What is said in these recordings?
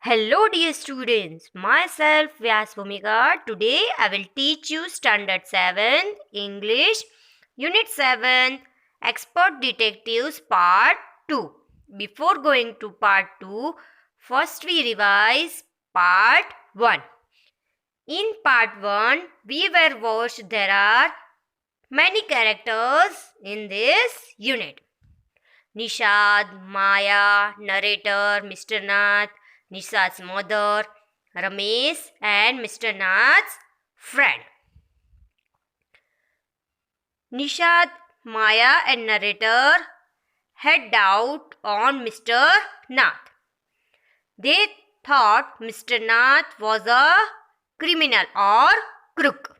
Hello dear students, myself Vyas Bhumika. Today I will teach you Standard 7 English Unit 7 Expert Detectives Part 2. Before going to Part 2, first we revise Part 1. In Part 1, we were watched there are many characters in this unit. Nishad, Maya, narrator, Mr. Nath, Nishad's mother, Ramesh, and Mr. Nath's friend. Nishad, Maya, and narrator head out on Mr. Nath. They thought Mr. Nath was a criminal or crook.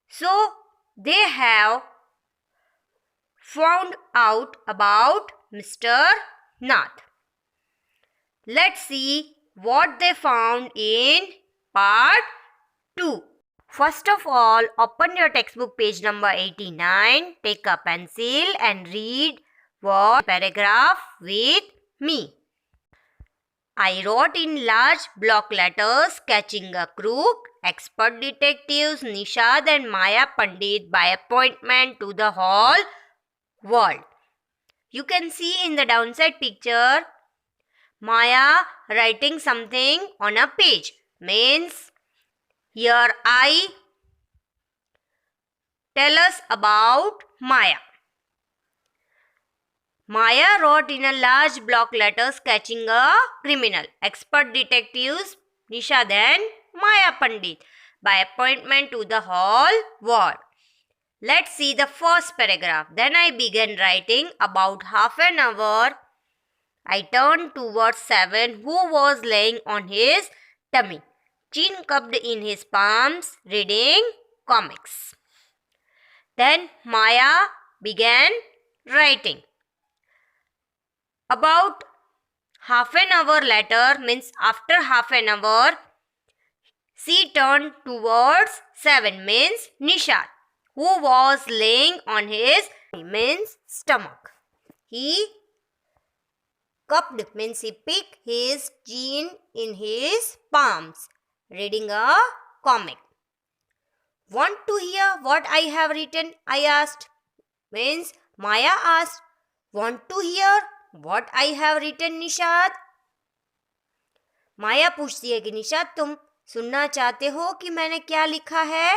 So they have found out about Mr. Nath. Let's see what they found in part 2. First of all, open your textbook page number 89, take a pencil and read what paragraph with me. I wrote in large block letters, catching a crook, expert detectives Nishad and Maya Pandit by appointment to the whole world. You can see in the downside picture Maya writing something on a page. Means here I tell us about Maya. Maya wrote in a large block letters catching a criminal. Expert detectives Nishad and Maya Pandit by appointment to the whole world. Let's see the first paragraph. Then I began writing. About half an hour I turned towards Seven, who was laying on his tummy, chin cupped in his palms, reading comics. Then Maya began writing. About half an hour later, means after half an hour, she turned towards Seven, means Nishad, who was laying on his means stomach. He cupped means he picked his chin in his palms, reading a comic. Want to hear what I have written? I asked. Means Maya asked. Want to hear what I have written, Nishad? माया पूछती है कि निशाद तुम सुनना चाहते हो कि मैंने क्या लिखा है?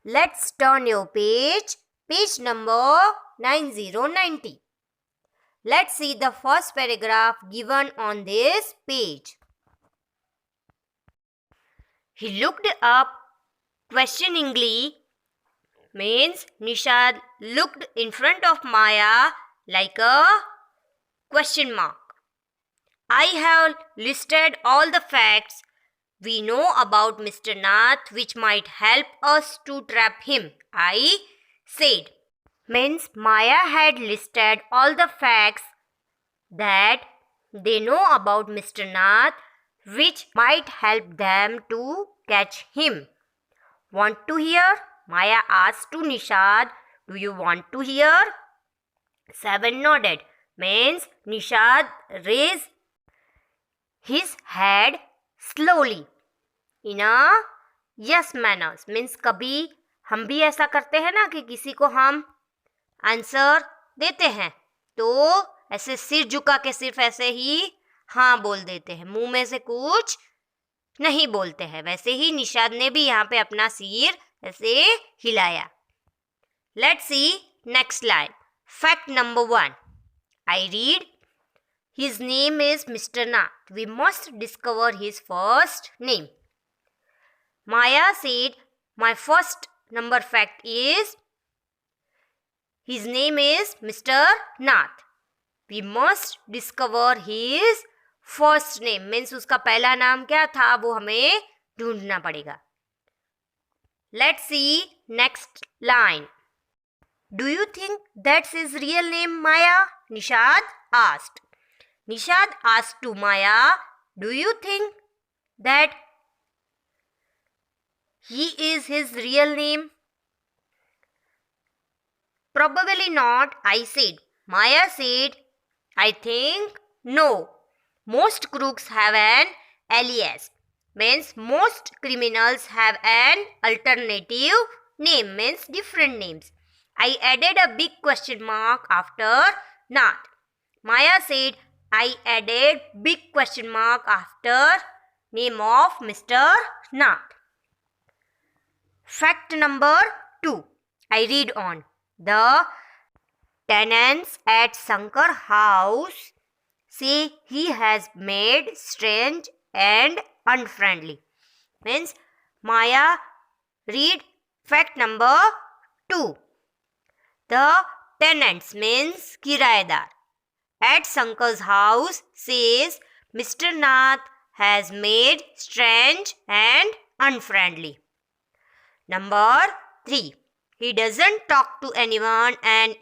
Let's turn your page number 9090. Let's see the first paragraph given on this page. He looked up questioningly, means Nishad looked in front of Maya like a question mark. I have listed all the facts we know about Mr. Nath which might help us to trap him, I said. Means Maya had listed all the facts that they know about Mr. Nath which might help them to catch him. Want to hear? Maya asked to Nishad. Do you want to hear? Seven nodded. Means Nishad raised his head slowly in a yes manner. Means कभी हम भी ऐसा करते हैं ना कि किसी को हम आंसर देते हैं तो ऐसे सिर झुका के सिर्फ ऐसे ही हाँ बोल देते हैं, मुंह में से कुछ नहीं बोलते हैं. वैसे ही निशाद ने भी यहाँ पे अपना सिर ऐसे हिलाया. Let's see next line. Fact number 1. I read. His name is Mr. Nath. We must discover his first name. Maya said, my first number fact is his name is Mr. Nath. We must discover his first name. Means उसका पहला नाम क्या था वो हमें ढूंढना पड़ेगा. Let's see next line. Do you think that's his real name, Maya? Nishad asked. Nishad asked to Maya, do you think that he is his real name? Probably not, I said. Maya said, I think no. Most crooks have an alias. Means most criminals have an alternative name. Means different names. I added a big question mark after Nath. Maya said, I added big question mark after name of Mr. Nath. Fact number 2. I read on. The tenants at Shankar house say he has made strange and unfriendly. Means Maya read fact number 2. The tenants means kirayedar at Shankar's house says Mr. Nath has made strange and unfriendly. Number 3. He doesn't talk to anyone and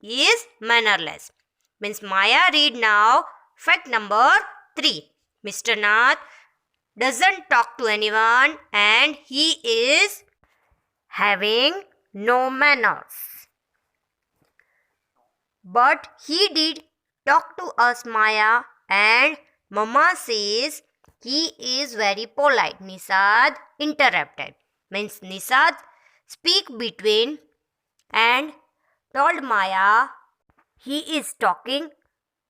is mannerless. Means Maya read now fact number 3. Mr. Nath doesn't talk to anyone and he is having no manners. But he did talk to us, Maya, and Mama says he is very polite. Nisad interrupted. Means Nisad speak between and told Maya he is talking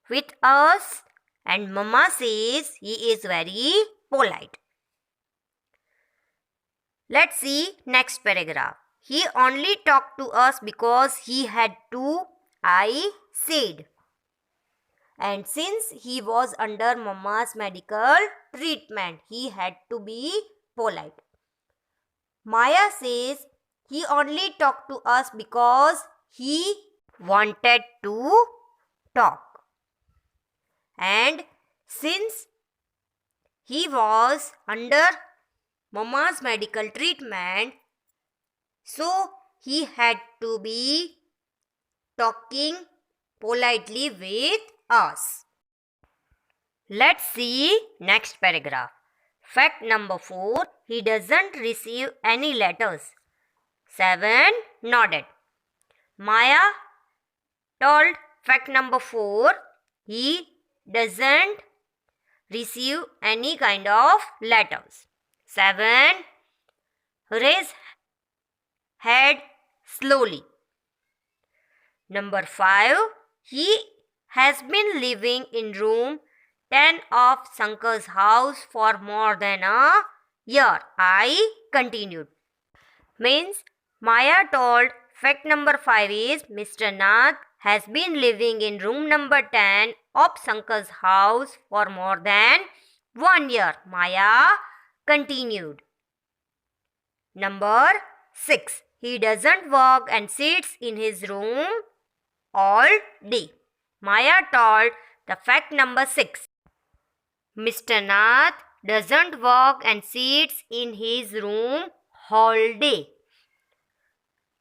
with us and Mama says he is very polite. Let's see next paragraph. He only talked to us because he had to, I said. And since he was under Mama's medical treatment, he had to be polite. Maya says he only talked to us because he wanted to talk. And since he was under Mama's medical treatment, so he had to be talking politely with us. Let's see next paragraph. Fact number 4. He doesn't receive any letters. 7 nodded. Maya told fact number 4. He doesn't receive any kind of letters. 7 raised head slowly. Number 5. He has been living in room 10 of Shankar's house for more than a year. I continued. Means Maya told fact number 5 is Mr. Nath has been living in room number 10 of Shankar's house for more than 1 year. Maya continued. Number 6. He doesn't walk and sits in his room all day. Maya told the fact number 6. Mr. Nath doesn't walk and sits in his room all day.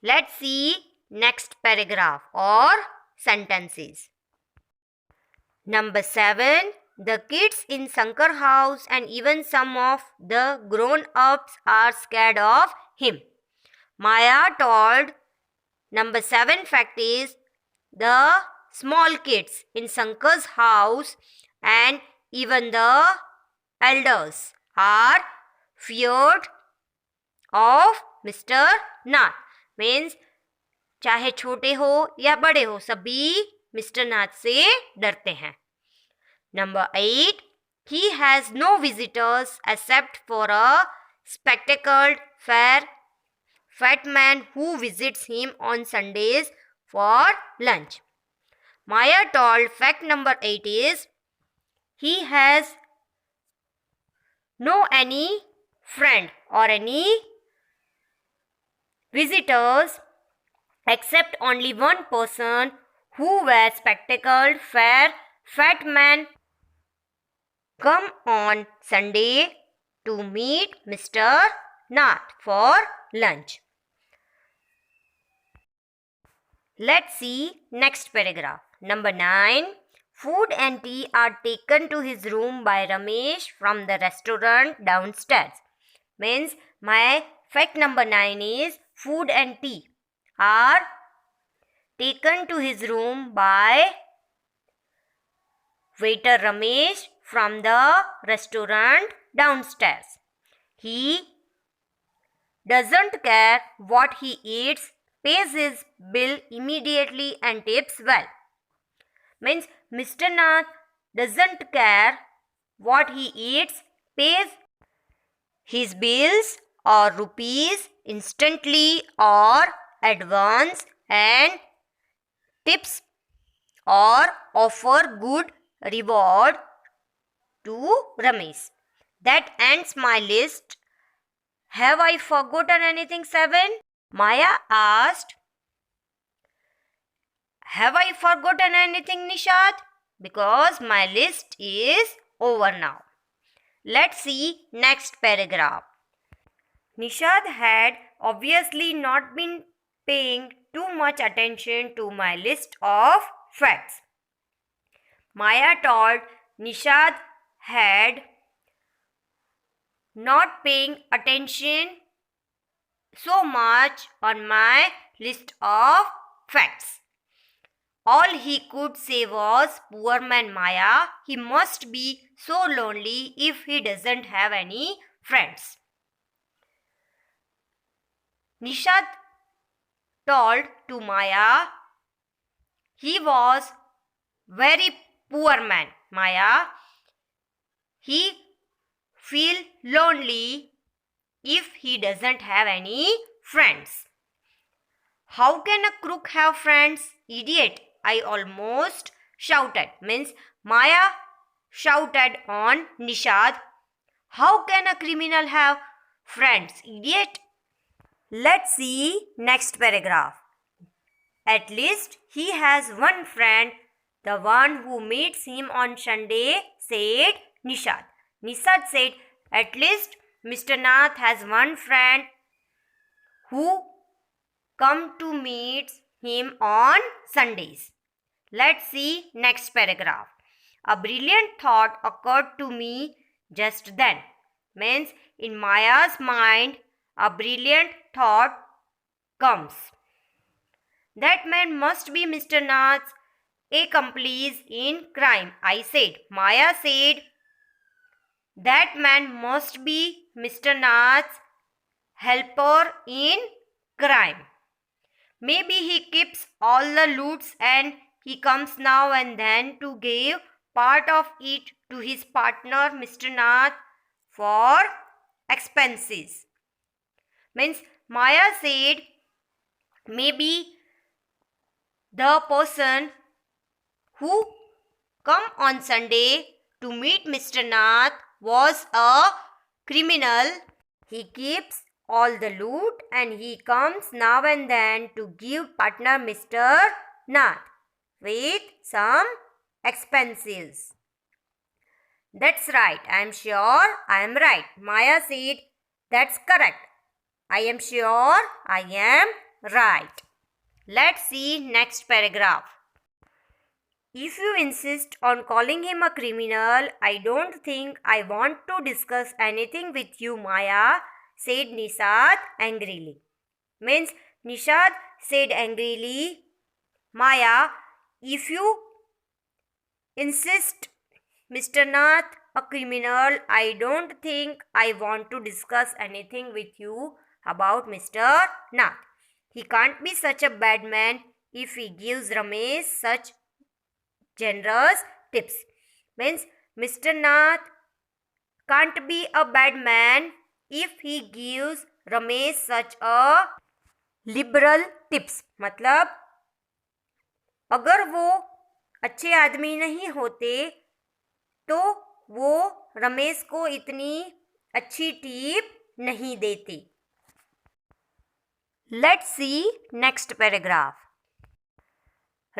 Let's see next paragraph or sentences. Number 7. The kids in Shankar house and even some of the grown-ups are scared of him. Maya told number 7 fact is the small kids in Shankar's house and even the elders are feared of Mr. Nath. Means चाहे छोटे हो या बड़े हो सभी mister नाथ से डरते हैं. Number 8. He has no visitors except for a spectacled fat man who visits him on Sundays for lunch. Maya told fact number 8 is he has no any friend or any visitors except only one person who wears spectacled fat man come on Sunday to meet Mr. Nath for lunch. Let's see next paragraph. Number 9. Food and tea are taken to his room by Ramesh from the restaurant downstairs. Means my fact number 9 is food and tea are taken to his room by waiter Ramesh from the restaurant downstairs. He doesn't care what he eats, pays his bill immediately and tips well. Means Mr. Nath doesn't care what he eats, pays his bills or rupees instantly or advance and tips or offer good reward to Ramesh. That ends my list. Have I forgotten anything, 7? Maya asked. Have I forgotten anything, Nishad? Because my list is over now. Let's see next paragraph. Nishad had obviously not been paying too much attention to my list of facts. Maya told Nishad had not paying attention so much on my list of facts. All he could say was, poor man Maya, he must be so lonely if he doesn't have any friends. Nishad told to Maya, he was very poor man, Maya. He feel lonely if he doesn't have any friends. How can a crook have friends? Idiot, I almost shouted. Means Maya shouted on Nishad. How can a criminal have friends? Idiot. Let's see next paragraph. At least he has one friend, the one who meets him on Sunday, said Nishad. Nishad said, at least Mr. Nath has one friend who come to meet him on Sundays. Let's see next paragraph. A brilliant thought occurred to me just then. Means in Maya's mind, a brilliant thought comes. That man must be Mr. Nath's accomplice in crime, I said. Maya said, that man must be Mr. Nath's helper in crime. Maybe he keeps all the loots and he comes now and then to give part of it to his partner Mr. Nath for expenses. Means Maya said, maybe the person who come on Sunday to meet Mr. Nath was a criminal. He keeps all the loot and he comes now and then to give partner Mr. Nath with some expenses. That's right. I am sure I am right. Maya said, that's correct. I am sure I am right. Let's see next paragraph. If you insist on calling him a criminal, I don't think I want to discuss anything with you, Maya, said Nishad angrily. Means Nishad said angrily, Maya, if you insist Mr. Nath a criminal, I don't think I want to discuss anything with you about Mr. Nath. He can't be such a bad man if he gives Ramesh such generous tips. Means Mr. Nath can't be a bad man if he gives Ramesh such a liberal tips. मतलब अगर वो अच्छे आदमी नहीं होते तो वो रमेश को इतनी अच्छी टिप नहीं देते. Let's see next paragraph.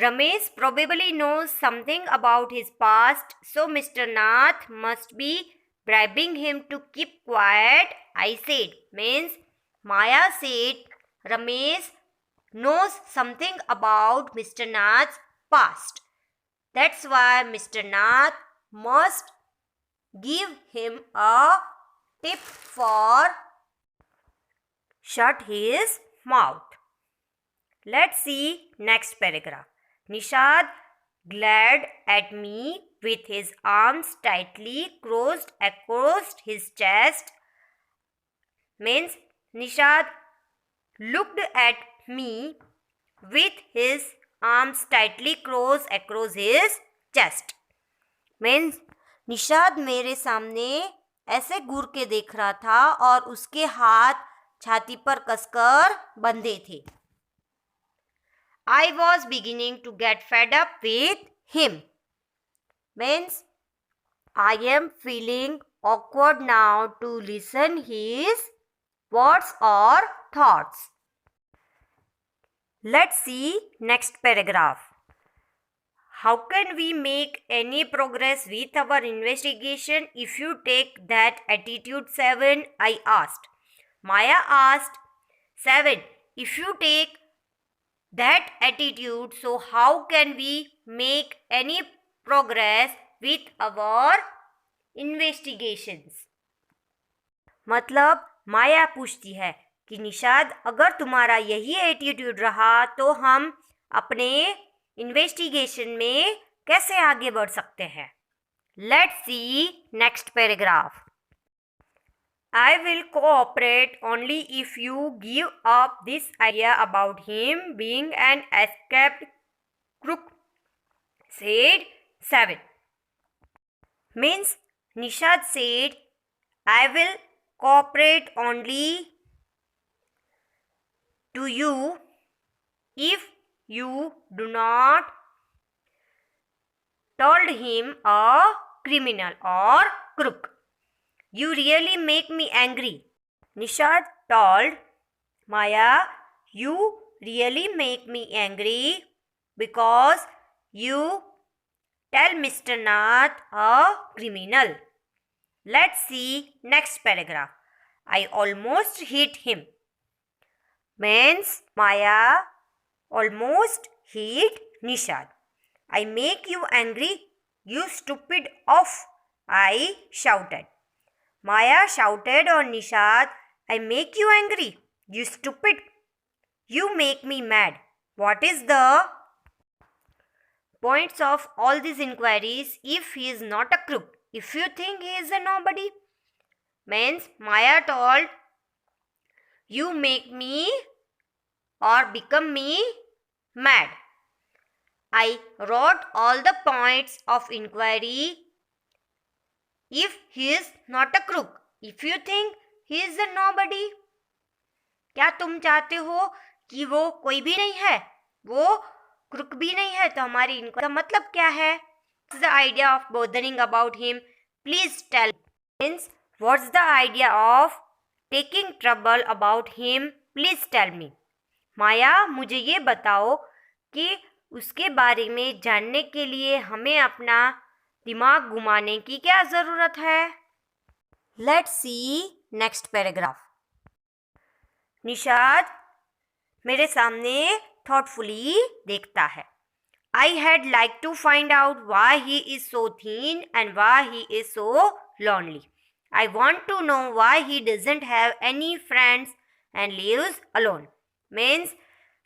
Ramesh probably knows something about his past, so Mr. Nath must be bribing him to keep quiet, I said. Means Maya said Ramesh knows something about Mr. Nath's past. That's why Mr. Nath must give him a tip for shut his mouth. Let's see next paragraph. Nishad glared at me with his arms tightly crossed across his chest. Means Nishad looked at me with his arms tightly crossed across his chest. Means Nishad मेरे सामने ऐसे घूर के देख रहा था और उसके हाथ छाती पर कसकर बंधे थे. I was beginning to get fed up with him. Means I am feeling awkward now to listen his words or thoughts. Let's see next paragraph. How can we make any progress with our investigation if you take that attitude, 7? I asked. Maya asked, 7. If you take that attitude, so how can we make any progress with our investigations? मतलब माया पूछती है कि निशाद अगर तुम्हारा यही attitude रहा तो हम अपने इन्वेस्टिगेशन में कैसे आगे बढ़ सकते हैं. Let's see next paragraph. I will cooperate only if you give up this idea about him being an escaped crook, said 7. Means Nishad said, I will cooperate only to you if you do not told him a criminal or crook. You really make me angry. Nishad told Maya, you really make me angry because you tell Mr. Nath a criminal. Let's see next paragraph. I almost hit him. Means Maya almost hit Nishad. I make you angry, you stupid oaf, I shouted. Maya shouted on Nishad, I make you angry, you stupid. You make me mad. What is the points of all these inquiries if he is not a crook? If you think he is a nobody? Means Maya told, you make me or become me mad. I wrote all the points of inquiry if he is not a crook. If you think he is a nobody. क्या तुम चाहते हो कि वो कोई भी नहीं है, वो क्रुक भी नहीं है, तो हमारी इनका मतलब क्या है? What's the idea of bothering about him? Please tell. Means what's the idea of taking trouble about him? Please tell me. माया मुझे ये बताओ कि उसके बारे में जानने के लिए हमें अपना दिमाग घुमाने की क्या ज़रूरत है. Let's see next paragraph. Nishad मेरे सामने थॉटफुली देखता है. I had liked to find out why he is so thin and why he is so lonely. I want to know why he doesn't have any friends and lives alone. Means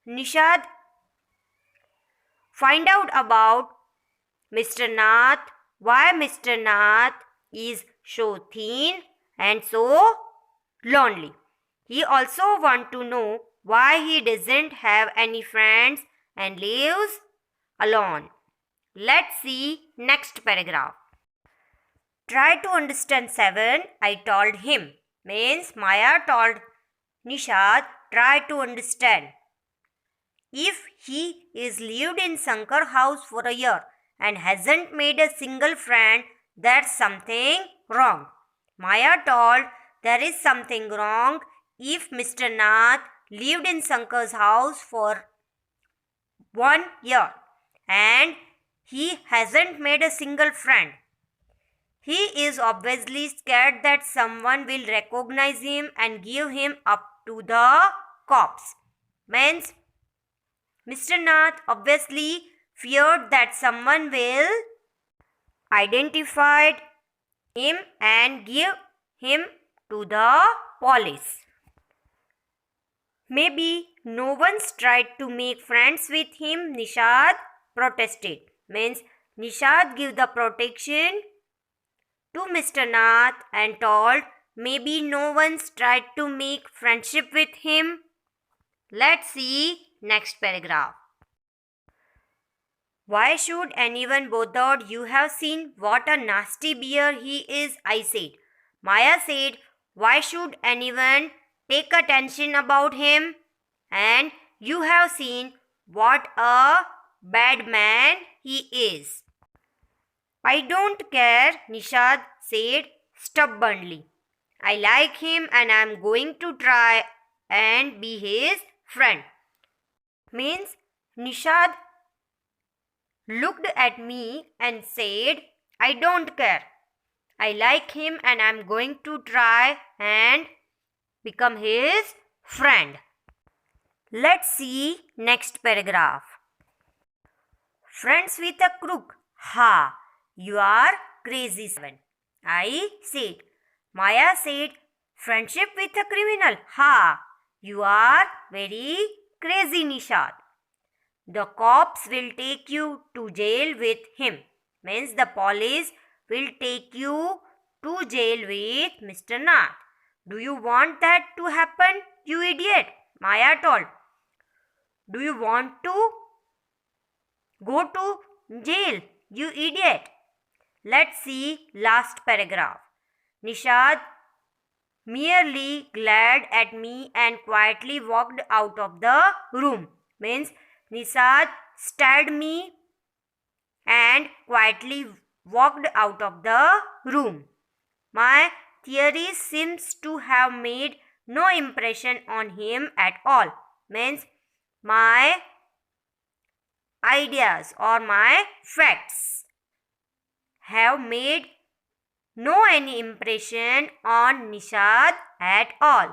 Nishad find out about Mr. Nath, why Mr. Nath is so thin and so lonely. He also want to know why he doesn't have any friends and lives alone. Let's see next paragraph. Try to understand 7, I told him. Means Maya told Nishad, try to understand. If he is lived in Shankar house for a year and hasn't made a single friend, that's something wrong. Maya told there is something wrong if Mr. Nath lived in Shankar's house for 1 year and he hasn't made a single friend. He is obviously scared that someone will recognize him and give him up to the cops. Means Mr. Nath obviously feared that someone will identify him and give him to the police. Maybe no one's tried to make friends with him, Nishad protested. Means Nishad gave the protection to Mr. Nath and told maybe no one's tried to make friendship with him. Let's see next paragraph. Why should anyone bother? You have seen what a nasty bear he is, I said. Maya said, why should anyone take attention about him? And you have seen what a bad man he is. I don't care, Nishad said stubbornly. I like him and I am going to try and be his friend. Means Nishad looked at me and said, I don't care. I like him and I am going to try and become his friend. Let's see next paragraph. Friends with a crook. Ha! You are crazy, Seven. I said. Maya said, friendship with a criminal. Ha! You are very crazy, Nishad. The cops will take you to jail with him. Means the police will take you to jail with Mr. Nath. Do you want that to happen, you idiot? Maya told. Do you want to go to jail, you idiot? Let's see last paragraph. Nishad merely glared at me and quietly walked out of the room. Means Nishad stared me and quietly walked out of the room. My theory seems to have made no impression on him at all. Means my ideas or my facts have made no any impression on Nishad at all.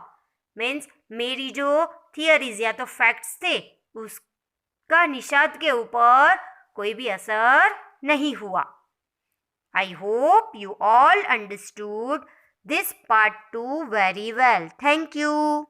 Means मेरी जो theories या तो facts थे उसका निशाद के ऊपर कोई भी असर नहीं हुआ. I hope you all understood this part 2 very well. Thank you.